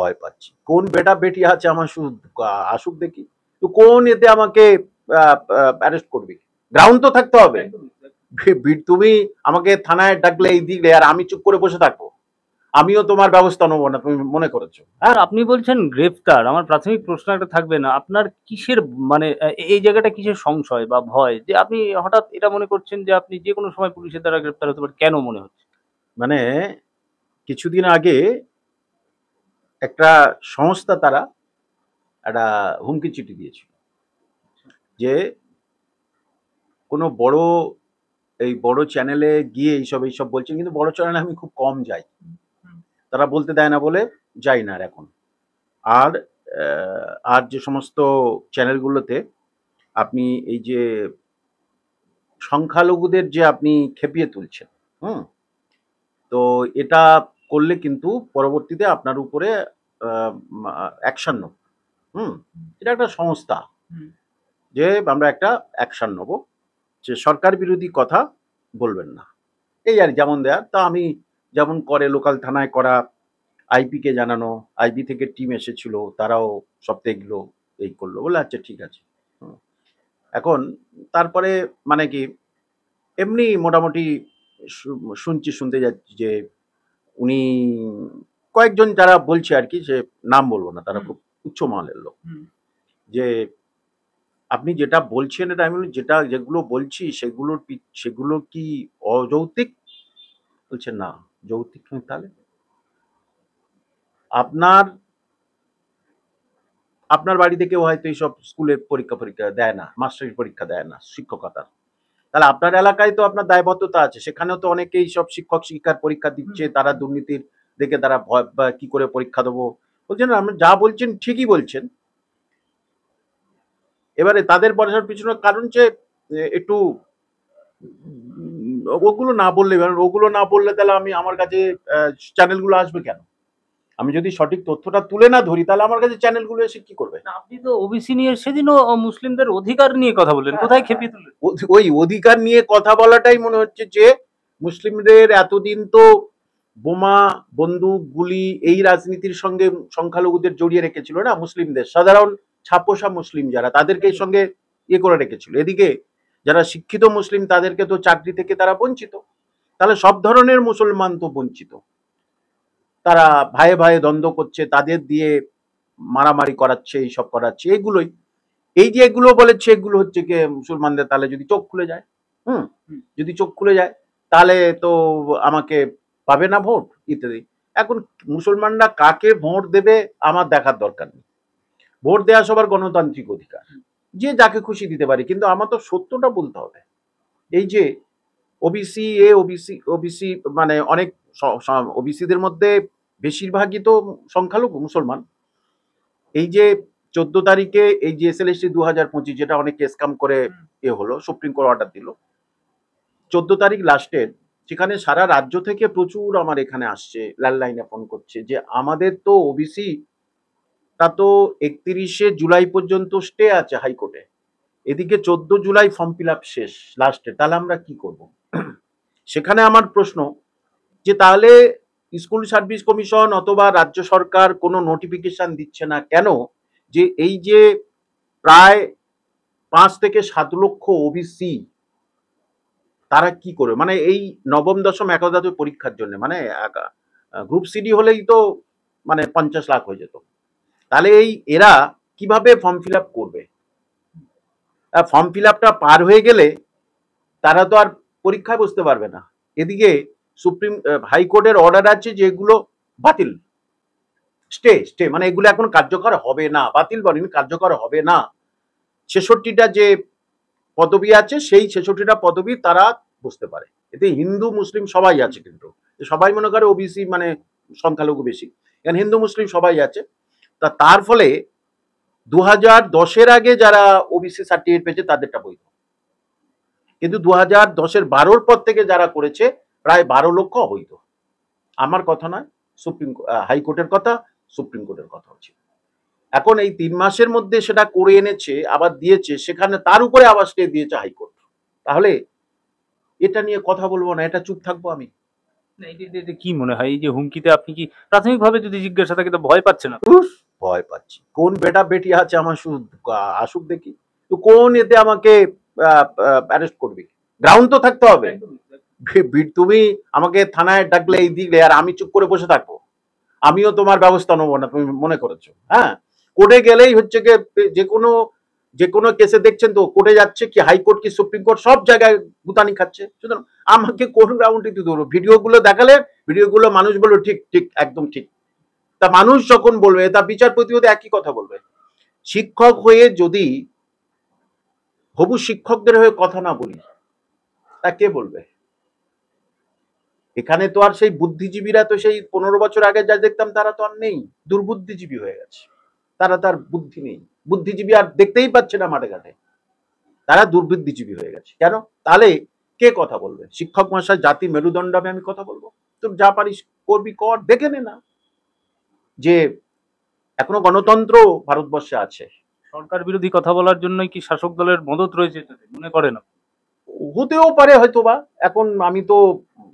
ভয় পাচ্ছি। কোন বেটা বেটি আছে আমার শুধু আসুক দেখি, তো কোন এতে আমাকে অ্যারেস্ট করবে? গ্রাউন্ড তো থাকতে হবে। তুমি আমাকে থানায় ডাকলে এই দিলে আর আমি চুপ করে বসে থাকবো, আমিও তোমার ব্যবস্থা নেবো না, তুমি মনে করেছো? হ্যাঁ, আপনি বলছেন গ্রেফতার, আমার প্রাথমিক প্রশ্ন একটা থাকবে না, আপনার কিসের মানে এই জায়গাটা কিসের সংশয় বা ভয় যে আপনি হঠাৎ এটা মনে করছেন যে আপনি যে কোনো সময় পুলিশের দ্বারা গ্রেফতার হতে পারেন? কেন মনে হচ্ছে? মানে কিছুদিন আগে একটা সংস্থা তারা একটা হুমকি চিঠি দিয়েছিল যে কোনো বড় এই বড় চ্যানেলে গিয়ে এইসব বলছেন, কিন্তু বড় চ্যানেলে আমি খুব কম যাই, তারা বলতে দেয় না বলে যাই না আর এখন। আর আর যে সমস্ত চ্যানেলগুলোতে আপনি এই যে সংখ্যালঘুদের যে আপনি খেপিয়ে তুলছেন, হুম, তো এটা করলে কিন্তু পরবর্তীতে আপনার উপরে অ্যাকশন নেব। এটা একটা সংস্থা যে আমরা একটা অ্যাকশন নেব, যে সরকার বিরোধী কথা বলবেন না, এই আর যেমন দেয়ার তা আমি যেমন করে লোকাল থানায় করা, আইপিকে জানানো, আইপি থেকে টিম এসেছিল, তারাও সপ্তাহে এগুলো এই করলো বলে আচ্ছা ঠিক আছে। এখন তারপরে মানে কি এমনি মোটামুটি শুনতে যাচ্ছি যে উনি কয়েকজন যারা বলছে আর কি, যে নাম বলবো না, তারা খুব উচ্চ মানের লোক, যে আপনি যেটা বলছেন এটা আমি যেটা যেগুলো বলছি সেগুলো কি অযৌক্তিক? বলছে না, যৌক্তিক নয়। তাহলে আপনার আপনার বাড়িতে কেউ হয়তো এইসব স্কুলের পরীক্ষা দেয় না, মাস্টারির পরীক্ষা দেয় না, শিক্ষকতার, তাহলে আপনার এলাকায় তো আপনার দায়বদ্ধতা আছে, সেখানেও তো অনেকেই সব শিক্ষক শিক্ষিকার পরীক্ষা দিচ্ছে, তারা দুর্নীতির দেখে তারা ভয় বা কি করে পরীক্ষা দেবো বলছেন। আপনি যা বলছেন ঠিকই বলছেন, এবারে তাদের বসার পিছনে কারণ যে একটু ওগুলো না বললে, ওগুলো না বললে তাহলে আমি আমার কাছে চ্যানেলগুলো আসবে কেন? আমি যদি সঠিক তথ্যটা তুলে না ধরি তাহলে আমার কাছে চ্যানেলগুলো এসে কি করবে? আপনি তো ওবিসি নিয়ে সেদিনও মুসলিমদের অধিকার নিয়ে কথা বললেন, কোথায় খেপিয়ে তুললেন? ওই অধিকার নিয়ে কথা বলাটাই মনে হচ্ছে যে মুসলিমদের এতদিন তো বোমা বন্দুক গুলি এই রাজনীতির সঙ্গে সংখ্যালঘুদের জড়িয়ে রেখেছিল না, মুসলিমদের সাধারণ ছাপোষা মুসলিম যারা, তাদেরকে এই সঙ্গে ইয়ে করে রেখেছিল। এদিকে যারা শিক্ষিত মুসলিম তাদেরকে তো চাকরি থেকে তারা বঞ্চিত, তাহলে সব ধরনের মুসলমান তো বঞ্চিত, তারা ভাইয়ে ভাইয়ে দ্বন্দ্ব করছে, তাদের দিয়ে মারামারি করাচ্ছে, এইসব করাচ্ছে, এগুলোই এই যে এগুলো বলেছে এগুলো হচ্ছে কি মুসলমানদের তাহলে যদি চোখ খুলে যায়, যদি চোখ খুলে যায় তাহলে তো আমাকে পাবে না ভোট ইত্যাদি। এখন মুসলমানরা কাকে ভোট দেবে আমার দেখার দরকার নেই, ভোট দেওয়া সবার গণতান্ত্রিক অধিকার, যে যাকে খুশি দিতে পারে, কিন্তু আমার তো সত্যটা বলতে হবে। এই যে ওবিসি ওবিসি মানে অনেক ওবিসিদের মধ্যে বেশিরভাগই তো সংখ্যালঘু মুসলমান। এই যে 14 তারিখে এই যে এসএলএসটি 2025 যেটা অনেক স্ক্যাম করে হলো, সুপ্রিম কোর্ট অর্ডার দিল 14 তারিখ লাস্টের, সেখানে সারা রাজ্য থেকে প্রচুর আমার এখানে আসছে, ল্যান্ডলাইনে ফোন করছে যে আমাদের তো ওবিসি তা তো 31শে জুলাই পর্যন্ত স্টে আছে হাইকোর্টে, এদিকে 14 জুলাই ফর্ম ফিল আপ শেষ লাস্টে, তাহলে আমরা কি করব? সেখানে আমার প্রশ্ন যে তাহলে স্কুল সার্ভিস কমিশন অথবা রাজ্য সরকার কোনো নোটিফিকেশন দিচ্ছে না কেন, যে এই যে প্রায় 5 থেকে 7 লক্ষ ওবিসি তারা কি করে, মানে এই নবম দশম একাদশ পরীক্ষার জন্য, মানে গ্রুপ সিডি হলেই তো মানে 50 লাখ হয়ে যেত, তাহলে এই এরা কিভাবে ফর্ম ফিল আপ করবে? ফর্ম ফিল আপটা পার হয়ে গেলে তারা তো আর পরীক্ষায় বসতে পারবে না। এদিকে সুপ্রিম হাইকোর্টের অর্ডার আছে যে এগুলো বাতিল, স্টে মানে এগুলো এখন কার্যকর হবে না, বাতিল বলেনি, কার্যকর হবে না। 66টা যে পদবি আছে সেই 66টা পদবি তারা বুঝতে পারে, এতে হিন্দু মুসলিম সবাই আছে, কিন্তু সবাই মনে করে ওবিসি মানে সংখ্যালঘু বেশি, কারণ হিন্দু মুসলিম সবাই আছে। তার ফলে 2010-এর আগে যারা ওবিসি সার্টিফিকেট পেয়েছে তাদেরটা বৈধ, কিন্তু 2010-এর 12-র পর থেকে যারা করেছে প্রায় 12 লক্ষ অবৈধ। আমার কথা নয়, সুপ্রিম হাইকোর্টের কথা, সুপ্রিম কোর্টের কথা হচ্ছে। এখন এই 3 মাসের মধ্যে সেটা করে এনেছে, আবার দিয়েছে, সেখানে তার উপরে আবার স্টে দিয়েছে হাইকোর্ট, তাহলে এটা নিয়ে কথা বলবো না, এটা চুপ থাকবো আমি? না, এটা কি মনে হয় এই যে হুমকিতে আপনি কি প্রাথমিকভাবে যদি জিজ্ঞাসা থাকে তো ভয় পাচ্ছে না? উফ, ভয় পাচ্ছি। কোন বেটা বেটি আছে আমার শুধু আসুক দেখি। তো কোন এতে আমাকে অ্যারেস্ট করবে? গ্রাউন্ড তো থাকতে হবে। তুমি আমাকে থানায় ডাকলে এই দিলে আর আমি চুপ করে বসে থাকবো? আমিও তোমার ব্যবস্থা নেবো না, তুমি মনে করেছো? হ্যাঁ, কোর্টে গেলেই হচ্ছে গিয়ে যে কোনো কেসে দেখছেন তো, কোর্টে যাচ্ছে কি হাইকোর্ট কি সুপ্রিম কোর্ট, সব জায়গায় গুতানি খাচ্ছে। সুতরাং আমাকে কোন গ্রাউন্ডে দিতে ধরো? ভিডিওগুলো দেখালে, ভিডিওগুলো মানুষ বললো ঠিক ঠিক একদম ঠিক। তা মানুষ যখন বলবে, তা বিচারপতিও তো একই কথা বলবে। শিক্ষক হয়ে যদি হবু শিক্ষকদের হয়ে কথা না বলি, তা কে বলবে? এখানে তো আর সেই বুদ্ধিজীবীরা তো সেই 15 বছর আগে যা দেখতাম তারা তো আর নেই, দুর্বুদ্ধিজীবী হয়ে গেছে। তারা তার বুদ্ধি নেই, বুদ্ধিজীবী আর দেখতেই পাচ্ছে না মাঠে ঘাটে, তারা দুর্বুদ্ধিজীবী হয়ে গেছে। কেন? তাহলে কে কথা বলবে? শিক্ষক মহাশয় জাতি মেরুদণ্ড, আমি কথা বলবো? তুই যা পারিস করবি কর, দেখে নে না যে এখনো গণতন্ত্র ভারতবর্ষে আছে। সরকার বিরোধী কথা বলার জন্যই কি শাসক দলের মদত রয়েছে এটাতে মনে করেন আপনি? হতেও পারে হয়তো বা। এখন আমি তো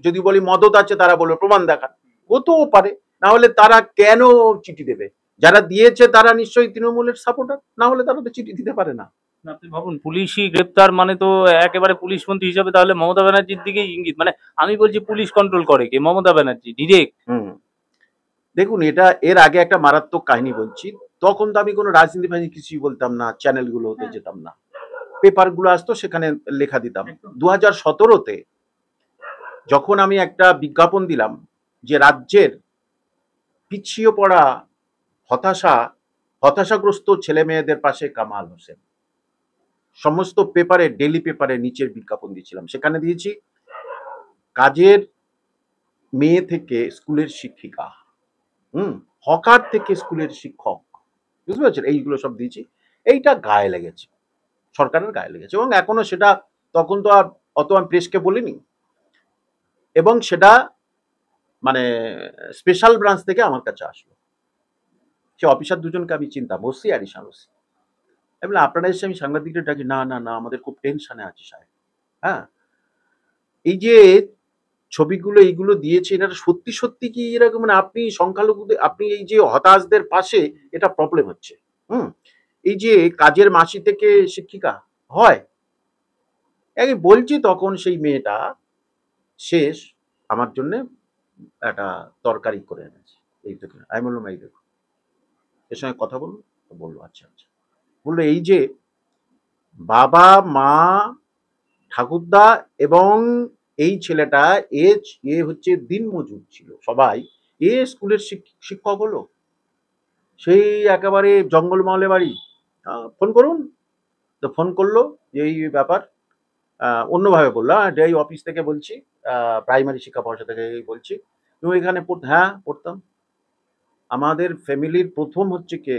যদি বলি মদত আছে, তারা বলবে প্রমাণ দেখান। হতেও পারে। না হলে তারা কেন চিঠি দেবে? যারা দিয়েছে তারা নিশ্চয়ই তৃণমূলের সাপোর্টার, না হলে তারা তো চিঠি দিতে পারে না। না, আপনি ভাবুন পুলিশই গ্রেপ্তার মানে তো একেবারে পুলিশ মন্ত্রী হিসাবে তাহলে মমতা ব্যানার্জির দিকেই ইঙ্গিত। মানে আমি বলছি পুলিশ কন্ট্রোল করে কে? মমতা ব্যানার্জি ডিরেক্ট। হুম, দেখুন, এটা এর আগে একটা মারাত্মক কাহিনী বলছি। তখন তো আমি কোনো রাজনীতি ফাজনীতি কিছুই বলতাম না, চ্যানেলগুলোতে যেতাম না, পেপার গুলো আসতো সেখানে লেখা দিতাম। 2017-তে যখন আমি একটা বিজ্ঞাপন দিলাম যে রাজ্যের পিছিয়ে পড়া হতাশাগ্রস্ত ছেলে মেয়েদের পাশে কামাল হোসেন, সমস্ত পেপারে, ডেইলি পেপারে নিচের বিজ্ঞাপন দিয়েছিলাম। সেখানে দিয়েছি কাজের মেয়ে থেকে স্কুলের শিক্ষিকা, হকার থেকে স্কুলের শিক্ষক, বুঝতে পারছেন? এইগুলো সব দিয়েছি। এইটা গায়ে লেগেছে, সরকারের গায়ে লেগেছে, এবং এখনো সেটা, তখন তো আর অত আমি প্রেসকে বলিনি, এবং সেটা মানে স্পেশাল ব্রাঞ্চ থেকে আমার কাছে আসলো। সে অফিসার দুজনকে আমি চিনতাম, ওসি আর ঈশান ওসি। আমি বললাম, আপনারা এসে, আমি সাংবাদিকদের ডাকি, না না না আমাদের খুব টেনশনে আছে সাহেব। হ্যাঁ, এই যে ছবিগুলো এইগুলো দিয়েছে, এটা সত্যি সত্যি কি এরকম? মানে আপনি সংখ্যালঘুদের, আপনি এই যে হতাশদের পাশে, এটা প্রবলেম হচ্ছে। হুম, এই যে কাজের মাসি থেকে শিক্ষিকা হয়, আমি বলছি, তখন সেই মেয়েটা শেষ আমার জন্য একটা তরকারি করে এনেছে। এই তো, আমি বললাম এই দেখো, এর সঙ্গে কথা বলবো? বললো আচ্ছা আচ্ছা। বললো এই যে বাবা মা ঠাকুরদা এবং এই ছেলেটা, এ হচ্ছে দিনমজুর ছিল সবাই, এ স্কুলের শিক্ষক হলো, সেই একেবারে জঙ্গলমহলে বাড়ি। ফোন করুন। তো ফোন করলো, এই ব্যাপার। অন্যভাবে বললো, এই অফিস থেকে বলছি, প্রাইমারি শিক্ষা পর্ষদ থেকে বলছি। তুমি এখানে হ্যাঁ পড়তাম। আমাদের ফ্যামিলির প্রথম হচ্ছে কে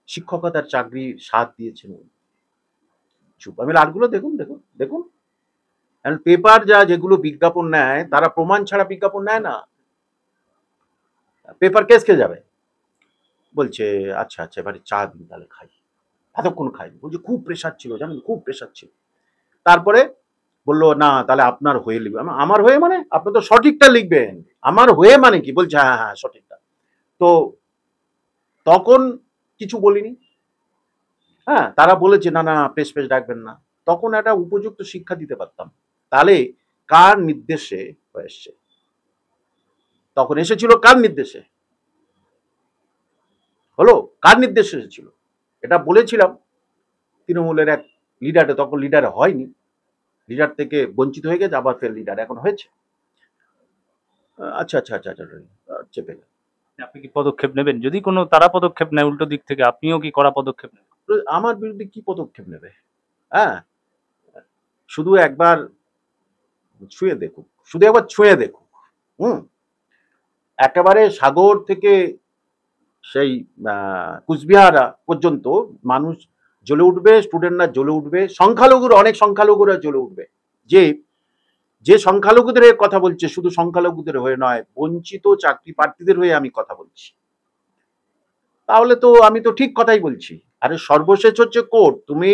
শিক্ষকতার চাকরি স্বাদ দিয়েছেন। চুপ। আমি আরগুলো দেখুন দেখুন দেখুন। পেপার যেগুলো বিজ্ঞাপন নেয়, তারা প্রমাণ ছাড়া বিজ্ঞাপন নেয় না। পেপার কেস খেয়ে যাবে। বলছে আচ্ছা আচ্ছা, এবারে চা দিন তাহলে খাই। এতক্ষণ খাইনি। বলছে খুব প্রেশার ছিল, জানেন, খুব প্রেশার ছিল। তারপরে বললো না তাহলে আপনার হয়ে লিখবে। আমার হয়ে মানে? আপনি তো সঠিকটা লিখবেন। আমার হয়ে মানে কি? বলছে হ্যাঁ হ্যাঁ সঠিকটা। তো তখন কিছু বলিনি। হ্যাঁ, তারা বলেছে না না প্রেস ফেস ডাকবেন না। তখন একটা উপযুক্ত শিক্ষা দিতে পারতাম। তাহলে কার নির্দেশে এসছে? তখন এসেছিল কার নির্দেশে? হলো কার নির্দেশে এসেছিল? এটা বলেছিলাম তৃণমূলের এক লিডারে, তখন লিডার হয়নি, লিডার থেকে বঞ্চিত হয়ে গেছে, আবার ফের লিডার এখন হয়েছে। আচ্ছা আচ্ছা আচ্ছা আচ্ছা, চেপে গেল। আপনি কি পদক্ষেপ নেবেন যদি কোনো তারা পদক্ষেপ নেয় উল্টো দিক থেকে? আপনিও কি কড়া পদক্ষেপ নেবেন? আমার বিরুদ্ধে কি পদক্ষেপ নেবে? হ্যাঁ, শুধু একবার ছুঁয়ে দেখুক, শুধু একবার ছুঁয়ে দেখুক। হুম, একেবারে সাগর থেকে সেই কুচবিহার পর্যন্ত মানুষ জ্বলে উঠবে, স্টুডেন্টরা জ্বলে উঠবে, সংখ্যালঘুরা, অনেক সংখ্যালঘুরা জ্বলে উঠবে। যে সংখ্যালঘুদের হয়ে কথা বলছে, শুধু সংখ্যালঘুদের হয়ে নয়, বঞ্চিত চাকরি প্রার্থীদের হয়ে আমি কথা বলছি। তাহলে তো আমি তো ঠিক কথাই বলছি। আরে সর্বশেষ হচ্ছে কোর্ট। তুমি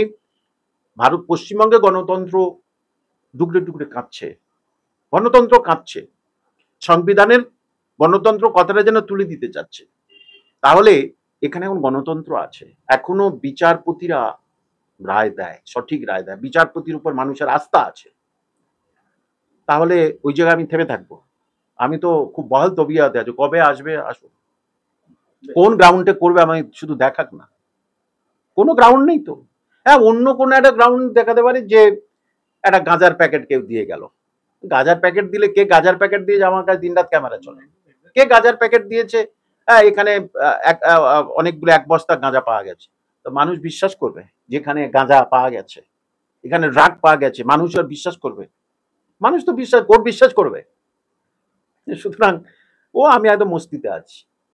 ভারত, পশ্চিমবঙ্গে গণতন্ত্র টুকরে টুকরে কাঁপছে, গণতন্ত্র কাঁপছে। সংবিধানের গণতন্ত্র কথাটা যেন তুলে দিতে চাচ্ছে। তাহলে এখানে এখন গণতন্ত্র আছে, এখনো বিচারপতিরা রায় দেয়, সঠিক রায় দেয়, বিচারপতির উপর মানুষের আস্থা আছে। তাহলে ওই জায়গায় আমি থেমে থাকবো? আমি তো খুব বহাল তবিয়াতে আছি, কবে আসবে আসুন, কোন গ্রাউন্ডে করবে আমি শুধু দেখাক না, কোনো গ্রাউন্ড নেই তো। হ্যাঁ, অন্য কোনো একটা গ্রাউন্ড দেখাতে পারি যে একটা গাঁজার প্যাকেট কেউ দিয়ে গেল, গাঁজার প্যাকেট দিলে কে গাঁজার প্যাকেট দিয়ে আমার কাছে দিনরাত ক্যামেরা চলে, কে গাঁজার প্যাকেট দিয়েছে, হ্যাঁ এখানে অনেকগুলো 1 বস্তা গাঁজা পাওয়া গেছে, তো মানুষ বিশ্বাস করবে যেখানে গাঁজা পাওয়া গেছে, এখানে ড্রাগ পাওয়া গেছে, মানুষ আর বিশ্বাস করবে? মানুষ তো বিশ্বাস করবে। সুতরাং আমি একদম মস্তিতে আছি।